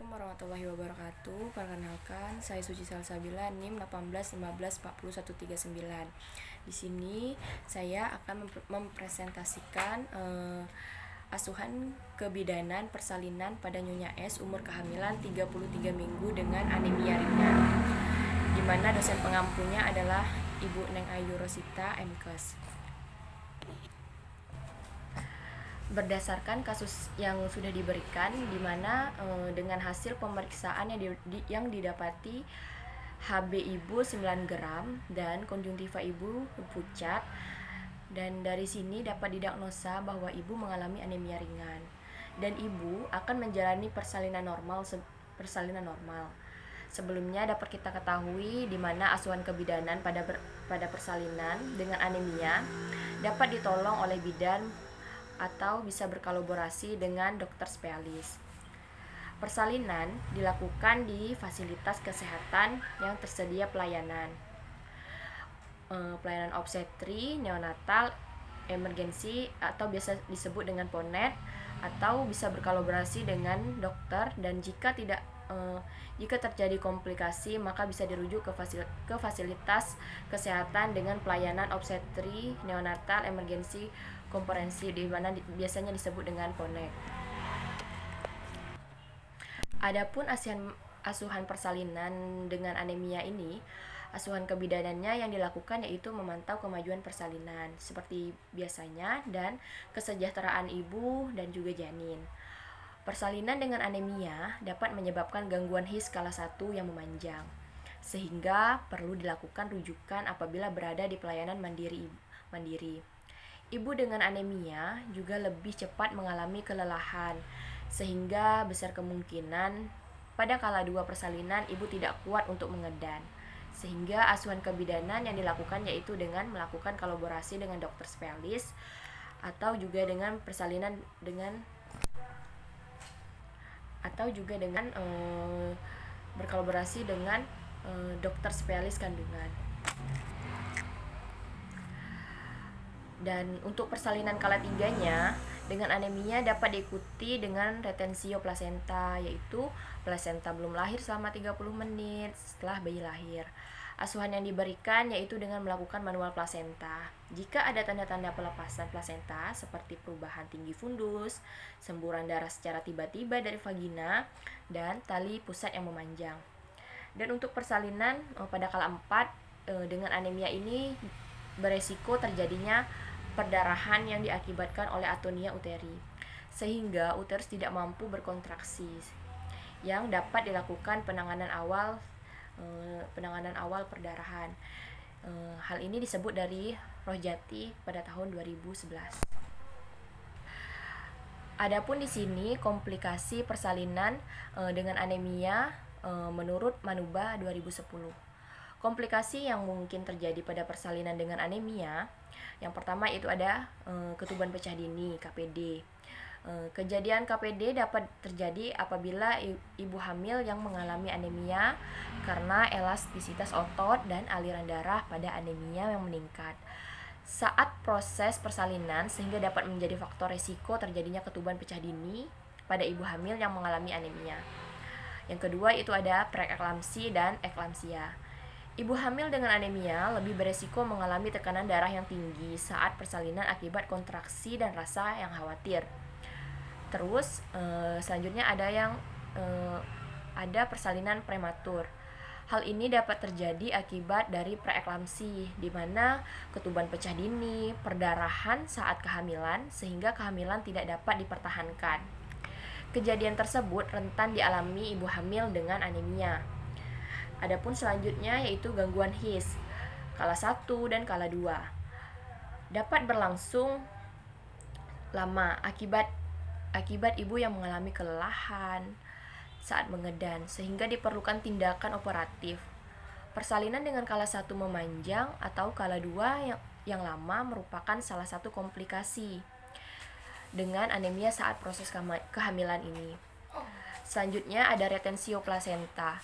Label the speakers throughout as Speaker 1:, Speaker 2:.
Speaker 1: Assalamualaikum warahmatullahi wabarakatuh. Perkenalkan, saya Suci Salsabila, NIM 18154039. Di sini saya akan mempresentasikan asuhan kebidanan persalinan pada Nyonya S umur kehamilan 33 minggu dengan anemia ringan, di mana dosen pengampunya adalah Ibu Neng Ayu Rosita, MKes. Berdasarkan kasus yang sudah diberikan, di mana dengan hasil pemeriksaan yang didapati HB ibu 9 gram dan konjungtiva ibu pucat, dan dari sini dapat didiagnosa bahwa ibu mengalami anemia ringan dan ibu akan menjalani persalinan normal. Sebelumnya dapat kita ketahui di mana asuhan kebidanan pada persalinan dengan anemia dapat ditolong oleh bidan atau bisa berkolaborasi dengan dokter spesialis. Persalinan dilakukan di fasilitas kesehatan yang tersedia pelayanan obstetri, neonatal, emergensi atau biasa disebut dengan PONET, atau bisa berkolaborasi dengan dokter, dan jika terjadi komplikasi maka bisa dirujuk ke fasilitas kesehatan dengan pelayanan obstetri, neonatal, emergensi, komprehensif, di mana biasanya disebut dengan PONET. Adapun asuhan persalinan dengan anemia ini, asuhan kebidanannya yang dilakukan yaitu memantau kemajuan persalinan seperti biasanya dan kesejahteraan ibu dan juga janin. Persalinan dengan anemia dapat menyebabkan gangguan HIS skala 1 yang memanjang, sehingga perlu dilakukan rujukan apabila berada di pelayanan mandiri. Ibu dengan anemia juga lebih cepat mengalami kelelahan, sehingga besar kemungkinan pada kala 2 persalinan ibu tidak kuat untuk mengedan. Sehingga asuhan kebidanan yang dilakukan yaitu dengan melakukan kolaborasi dengan dokter spesialis atau juga dengan persalinan berkolaborasi dengan dokter spesialis kandungan. Dan untuk persalinan kala 3-nya dengan anemia dapat diikuti dengan retensio plasenta, yaitu plasenta belum lahir selama 30 menit setelah bayi lahir. Asuhan yang diberikan yaitu dengan melakukan manual plasenta. Jika ada tanda-tanda pelepasan plasenta seperti perubahan tinggi fundus, semburan darah secara tiba-tiba dari vagina, dan tali pusat yang memanjang. Dan untuk persalinan pada kala 4 dengan anemia ini beresiko terjadinya perdarahan yang diakibatkan oleh atonia uteri, sehingga uterus tidak mampu berkontraksi, yang dapat dilakukan penanganan awal perdarahan. Hal ini disebut dari Rohjati pada tahun 2011. Adapun di sini komplikasi persalinan dengan anemia menurut Manuba 2010. Komplikasi yang mungkin terjadi pada persalinan dengan anemia, yang pertama itu ada ketuban pecah dini (KPD). Kejadian KPD dapat terjadi apabila ibu hamil yang mengalami anemia karena elastisitas otot dan aliran darah pada anemia yang meningkat saat proses persalinan, sehingga dapat menjadi faktor resiko terjadinya ketuban pecah dini pada ibu hamil yang mengalami anemia. Yang kedua itu ada preeklamsi dan eklamsia. Ibu hamil dengan anemia lebih beresiko mengalami tekanan darah yang tinggi saat persalinan akibat kontraksi dan rasa yang khawatir. Terus selanjutnya ada persalinan prematur. Hal ini dapat terjadi akibat dari preeklamsi, di mana ketuban pecah dini, perdarahan saat kehamilan, sehingga kehamilan tidak dapat dipertahankan. Kejadian tersebut rentan dialami ibu hamil dengan anemia. Adapun selanjutnya yaitu gangguan HIS kala 1 dan kala 2 dapat berlangsung lama akibat ibu yang mengalami kelelahan saat mengedan, sehingga diperlukan tindakan operatif. Persalinan dengan kala 1 memanjang atau kala 2 yang lama merupakan salah satu komplikasi dengan anemia saat proses kehamilan ini. Selanjutnya ada retensio plasenta.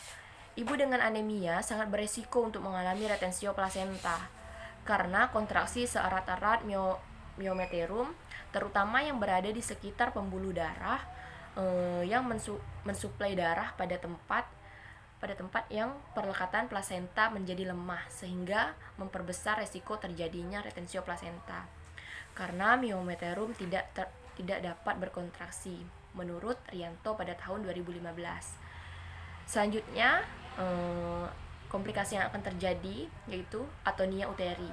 Speaker 1: Ibu dengan anemia sangat beresiko untuk mengalami retensio plasenta karena kontraksi seerat-erat myometerum, terutama yang berada di sekitar pembuluh darah mensuplai darah pada tempat yang perlekatan plasenta menjadi lemah, sehingga memperbesar resiko terjadinya retensio plasenta karena myometerum tidak dapat berkontraksi, menurut Rianto pada tahun 2015. Selanjutnya, komplikasi yang akan terjadi yaitu atonia uteri,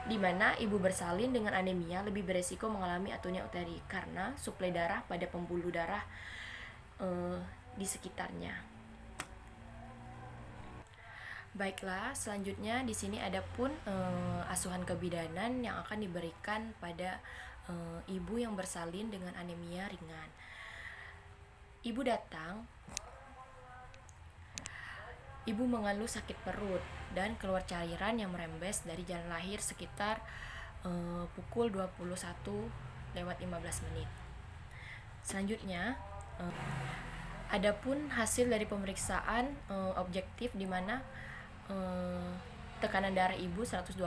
Speaker 1: di mana ibu bersalin dengan anemia lebih beresiko mengalami atonia uteri karena suplai darah pada pembuluh darah di sekitarnya. Baiklah, selanjutnya di sini ada pun asuhan kebidanan yang akan diberikan pada ibu yang bersalin dengan anemia ringan. Ibu datang, ibu mengeluh sakit perut dan keluar cairan yang merembes dari jalan lahir sekitar pukul 21:15. Selanjutnya, adapun hasil dari pemeriksaan objektif di mana tekanan darah ibu 120/80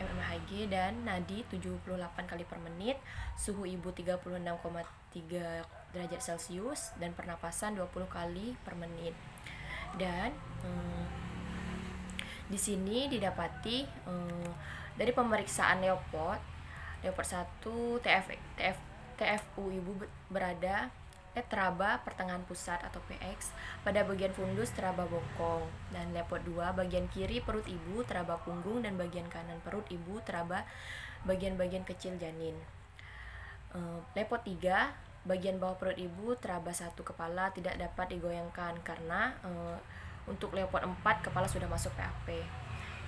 Speaker 1: mmHg dan nadi 78 kali per menit, suhu ibu 36,3 derajat Celcius dan pernapasan 20 kali per menit. Dan di sini didapati dari pemeriksaan Leopard 1 TFU ibu berada teraba pertengahan pusat atau PX pada bagian fundus teraba bokong, dan Leopard 2 bagian kiri perut ibu teraba punggung dan bagian kanan perut ibu teraba bagian-bagian kecil janin. Leopard 3 bagian bawah perut ibu teraba satu kepala tidak dapat digoyangkan karena untuk Leopard 4 kepala sudah masuk PAP.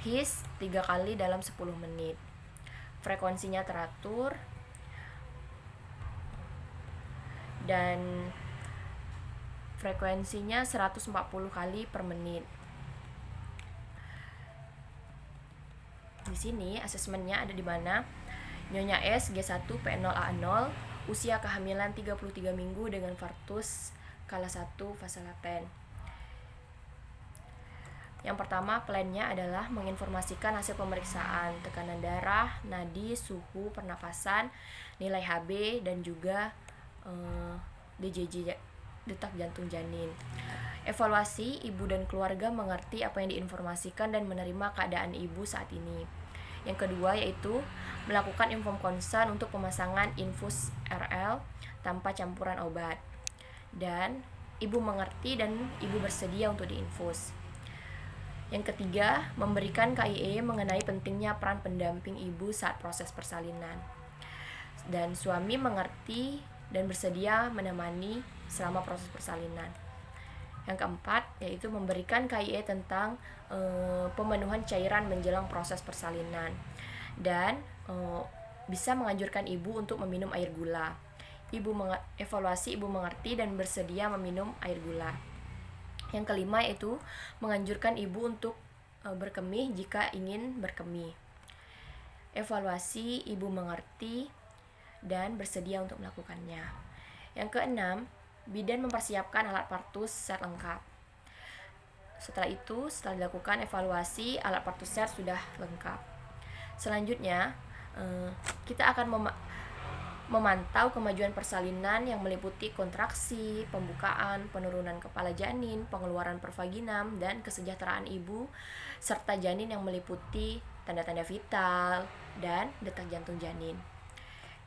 Speaker 1: HIS 3 kali dalam 10 menit. Frekuensinya teratur dan frekuensinya 140 kali per menit. Di sini asesmennya ada di mana Nyonya S G1 P0A0, usia kehamilan 33 minggu dengan vartus skala 1 fase laten. Yang pertama, plannya adalah menginformasikan hasil pemeriksaan tekanan darah, nadi, suhu, pernapasan, nilai HB, dan juga DJJ, detak jantung janin. Evaluasi, ibu dan keluarga mengerti apa yang diinformasikan dan menerima keadaan ibu saat ini. Yang kedua yaitu melakukan inform consent untuk pemasangan infus RL tanpa campuran obat. Dan ibu mengerti dan ibu bersedia untuk diinfus. Yang ketiga, memberikan KIE mengenai pentingnya peran pendamping ibu saat proses persalinan. Dan suami mengerti dan bersedia menemani selama proses persalinan. Yang keempat, yaitu memberikan KIE tentang pemenuhan cairan menjelang proses persalinan. Dan bisa menganjurkan ibu untuk meminum air gula. Evaluasi ibu mengerti dan bersedia meminum air gula. Yang kelima, yaitu menganjurkan ibu untuk berkemih jika ingin berkemih. Evaluasi ibu mengerti dan bersedia untuk melakukannya. Yang keenam, bidan mempersiapkan alat partus set lengkap. Setelah itu, setelah dilakukan evaluasi, alat partus set sudah lengkap. Selanjutnya, kita akan memantau kemajuan persalinan yang meliputi kontraksi, pembukaan, penurunan kepala janin, pengeluaran per vaginam, dan kesejahteraan ibu, serta janin yang meliputi tanda-tanda vital dan detak jantung janin.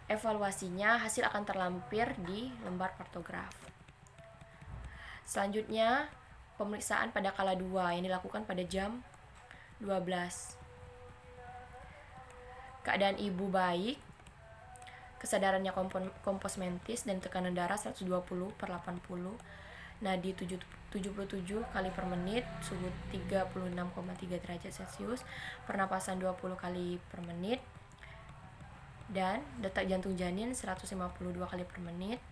Speaker 1: Evaluasinya hasil akan terlampir di lembar partograf. Selanjutnya, pemeriksaan pada kala 2 yang dilakukan /pada jam 12. Keadaan ibu baik, kesadarannya komposmentis dan tekanan darah 120/80, nadi 77 kali per menit, suhu 36,3 derajat Celcius, pernapasan 20 kali per menit, dan detak jantung janin 152 kali per menit.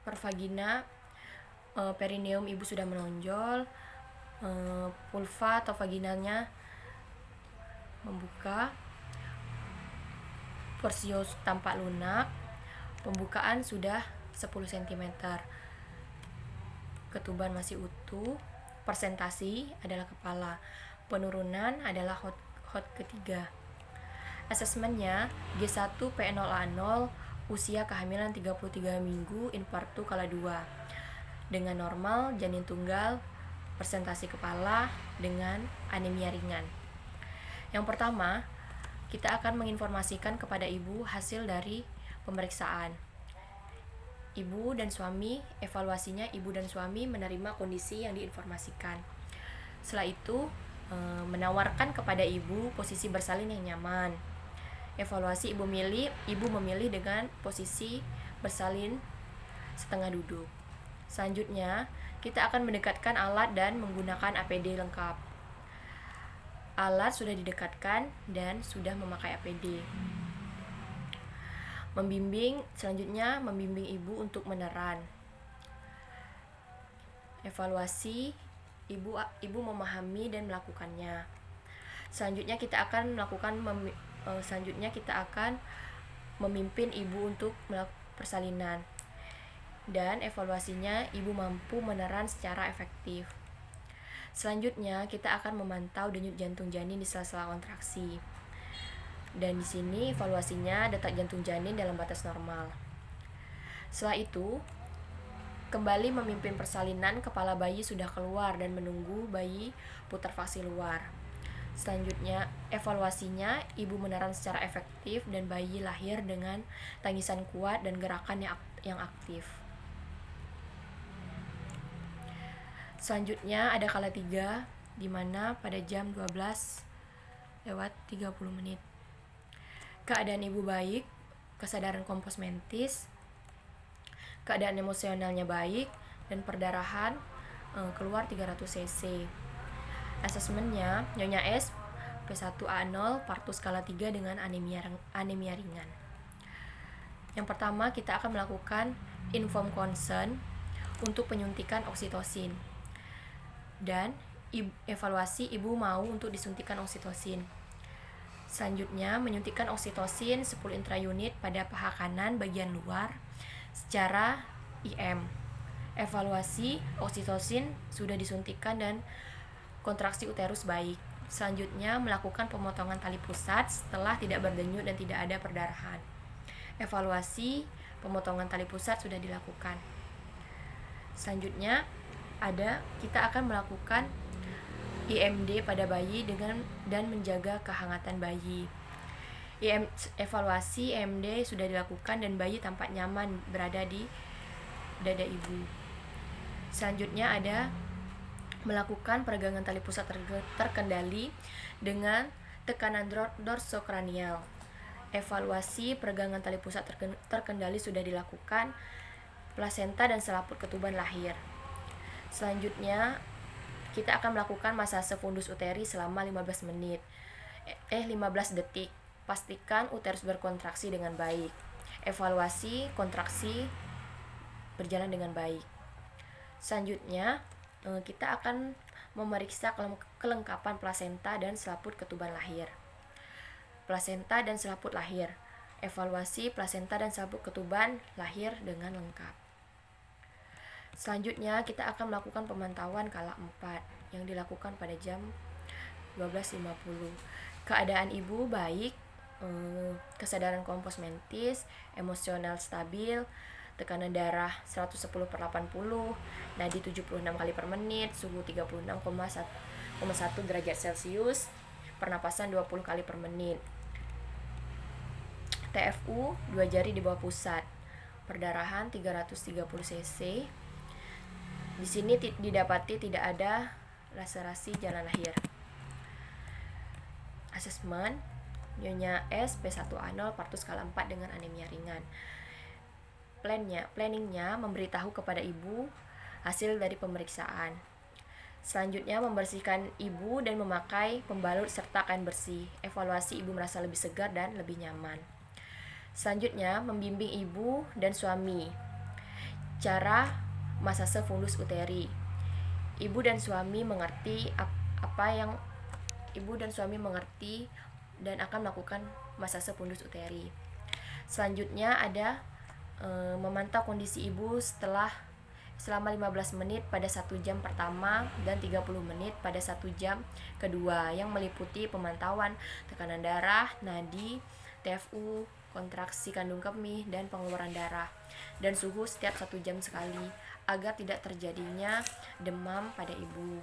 Speaker 1: Per vagina, perineum ibu sudah menonjol, vulva atau vaginanya membuka, porsio tampak lunak, pembukaan sudah 10 cm, ketuban masih utuh, persentasi adalah kepala, penurunan adalah hot ketiga. Asesmennya G1 P0A0 usia kehamilan 33 minggu infartu skala 2 dengan normal janin tunggal, presentasi kepala dengan anemia ringan. Yang pertama, kita akan menginformasikan kepada ibu hasil dari pemeriksaan. Ibu dan suami, evaluasinya ibu dan suami menerima kondisi yang diinformasikan. Setelah itu, menawarkan kepada ibu posisi bersalin yang nyaman. Evaluasi ibu memilih dengan posisi bersalin setengah duduk. Selanjutnya, kita akan mendekatkan alat dan menggunakan APD lengkap. Alat sudah didekatkan dan sudah memakai APD. Selanjutnya membimbing ibu untuk meneran. Evaluasi ibu memahami dan melakukannya. Selanjutnya kita akan memimpin ibu untuk melakukan persalinan. Dan evaluasinya ibu mampu meneran secara efektif. Selanjutnya kita akan memantau denyut jantung janin di sela-sela kontraksi. Dan di sini evaluasinya detak jantung janin dalam batas normal. Setelah itu, kembali memimpin persalinan, kepala bayi sudah keluar dan menunggu bayi putar faksi luar. Selanjutnya, evaluasinya ibu meneran secara efektif dan bayi lahir dengan tangisan kuat dan gerakan yang aktif. Selanjutnya ada kala 3 di mana pada jam 12:30. Keadaan ibu baik, kesadaran kompos mentis, keadaan emosionalnya baik, dan perdarahan keluar 300 cc. Asesmennya Nyonya S P1A0 partus skala 3 dengan anemia ringan. Yang pertama, kita akan melakukan informed consent untuk penyuntikan oksitosin. Dan evaluasi ibu mau untuk disuntikan oksitosin. Selanjutnya, menyuntikkan oksitosin 10 intraunit pada paha kanan bagian luar secara IM. Evaluasi oksitosin sudah disuntikan dan kontraksi uterus baik. Selanjutnya, melakukan pemotongan tali pusat setelah tidak berdenyut dan tidak ada perdarahan. Evaluasi pemotongan tali pusat sudah dilakukan. Selanjutnya, kita akan melakukan IMD pada bayi dan menjaga kehangatan bayi. Evaluasi IMD sudah dilakukan dan bayi tampak nyaman berada di dada ibu. Selanjutnya ada melakukan peregangan tali pusat terkendali dengan tekanan dorsokranial. Evaluasi peregangan tali pusat terkendali sudah dilakukan, plasenta dan selaput ketuban lahir. Selanjutnya, kita akan melakukan masase fundus uteri selama 15 detik. Pastikan uterus berkontraksi dengan baik. Evaluasi kontraksi berjalan dengan baik. Selanjutnya, kita akan memeriksa kelengkapan plasenta dan selaput ketuban lahir. Plasenta dan selaput lahir. Evaluasi plasenta dan selaput ketuban lahir dengan lengkap. Selanjutnya, kita akan melakukan pemantauan kala 4 yang dilakukan pada jam 12.50. Keadaan ibu baik, kesadaran kompos mentis, emosional stabil, tekanan darah 110/80, nadi 76 kali per menit, suhu 36,1 derajat Celcius, pernapasan 20 kali per menit. TFU 2 jari di bawah pusat, perdarahan 330 cc. Di sini didapati tidak ada laserasi jalan lahir. Asesmen Nyonya S P1A0 partus skala 4 dengan anemia ringan. Planningnya memberitahu kepada ibu hasil dari pemeriksaan. Selanjutnya, membersihkan ibu dan memakai pembalut serta kain bersih. Evaluasi ibu merasa lebih segar dan lebih nyaman. Selanjutnya, membimbing ibu dan suami cara masase fundus uteri. Ibu dan suami mengerti dan akan melakukan masase fundus uteri. Selanjutnya ada memantau kondisi ibu setelah selama 15 menit pada 1 jam pertama dan 30 menit pada 1 jam kedua yang meliputi pemantauan tekanan darah, nadi, TFU, kontraksi kandung kemih, dan pengeluaran darah, dan suhu setiap 1 jam sekali agar tidak terjadinya demam pada ibu.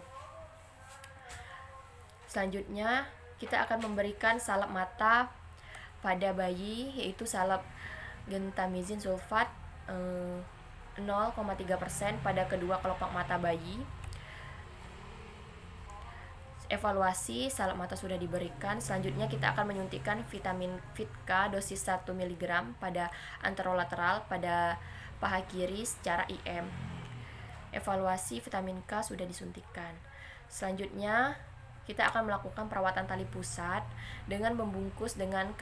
Speaker 1: Selanjutnya, kita akan memberikan salep mata pada bayi, yaitu salep gentamicin sulfat 0,3% pada kedua kelopak mata bayi. Evaluasi salep mata sudah diberikan. Selanjutnya kita akan menyuntikkan vitamin Vit-K dosis 1 mg pada anterolateral pada paha kiri secara IM. Evaluasi vitamin K sudah disuntikan. Selanjutnya kita akan melakukan perawatan tali pusat dengan membungkus dengan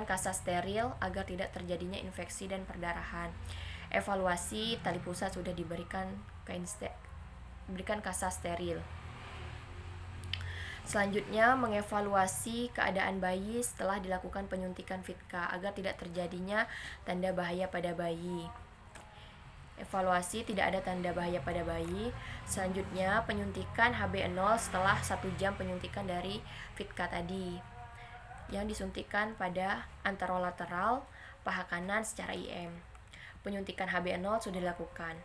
Speaker 1: kasa steril agar tidak terjadinya infeksi dan perdarahan. Evaluasi tali pusat sudah diberikan kasa steril. Selanjutnya, mengevaluasi keadaan bayi setelah dilakukan penyuntikan Vit-K agar tidak terjadinya tanda bahaya pada bayi. Evaluasi tidak ada tanda bahaya pada bayi. Selanjutnya, penyuntikan HbN0 setelah 1 jam penyuntikan dari Vit-K tadi yang disuntikan pada anterolateral paha kanan secara IM. Penyuntikan HbN0 sudah dilakukan.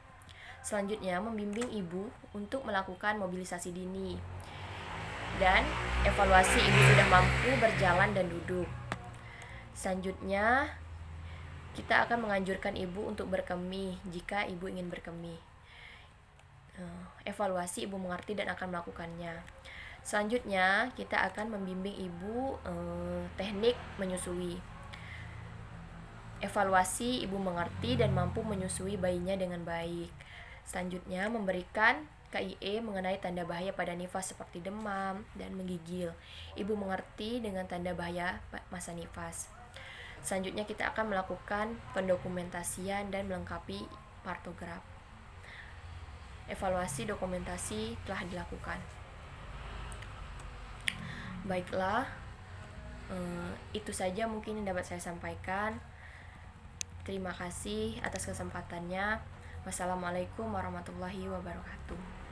Speaker 1: Selanjutnya, membimbing ibu untuk melakukan mobilisasi dini. Dan evaluasi ibu sudah mampu berjalan dan duduk. Selanjutnya, kita akan menganjurkan ibu untuk berkemih jika ibu ingin berkemih. Evaluasi ibu mengerti dan akan melakukannya. Selanjutnya, kita akan membimbing ibu teknik menyusui. Evaluasi ibu mengerti dan mampu menyusui bayinya dengan baik. Selanjutnya, memberikan KIE mengenai tanda bahaya pada nifas seperti demam dan menggigil. Ibu mengerti dengan tanda bahaya masa nifas. Selanjutnya kita akan melakukan pendokumentasian dan melengkapi partograf. Evaluasi dokumentasi telah dilakukan. Baiklah, itu saja mungkin yang dapat saya sampaikan. Terima kasih atas kesempatannya. Wassalamualaikum warahmatullahi wabarakatuh.